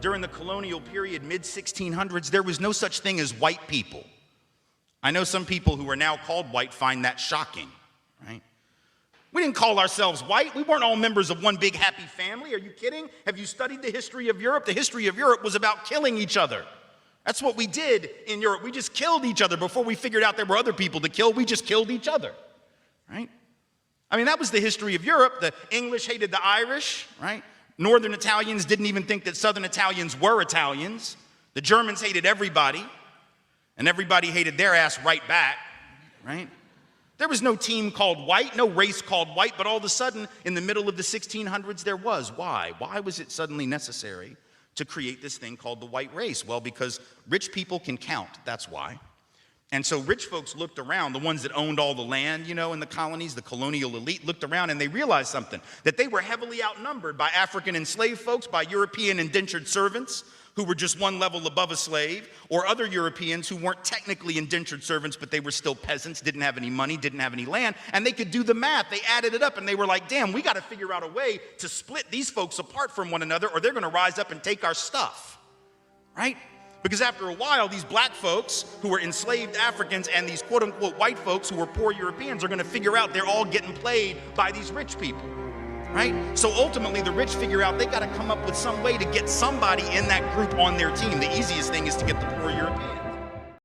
during the colonial period, mid-1600s, there was no such thing as white people. I know some people who are now called white find that shocking, right? We didn't call ourselves white. We weren't all members of one big happy family. Are you kidding? Have you studied the history of Europe? The history of Europe was about killing each other. That's what we did in Europe. We just killed each other before we figured out there were other people to kill. We just killed each other, right? I mean, that was the history of Europe. The English hated the Irish, right? Northern Italians didn't even think that Southern Italians were Italians. The Germans hated everybody, and everybody hated their ass right back, right? There was no team called white, no race called white, but all of a sudden, in the middle of the 1600s, there was. Why? Why was it suddenly necessary to create this thing called the white race? Well, because rich people can count, that's why. And so rich folks looked around, the ones that owned all the land, you know, in the colonies, the colonial elite looked around and they realized something, that they were heavily outnumbered by African enslaved folks, by European indentured servants who were just one level above a slave, or other Europeans who weren't technically indentured servants, but they were still peasants, didn't have any money, didn't have any land, and they could do the math. They added it up and they were like, damn, we got to figure out a way to split these folks apart from one another or they're going to rise up and take our stuff, right? Because after a while, these black folks who were enslaved Africans and these quote unquote white folks who were poor Europeans are going to figure out they're all getting played by these rich people, right? So ultimately the rich figure out they got to come up with some way to get somebody in that group on their team. The easiest thing is to get the poor European.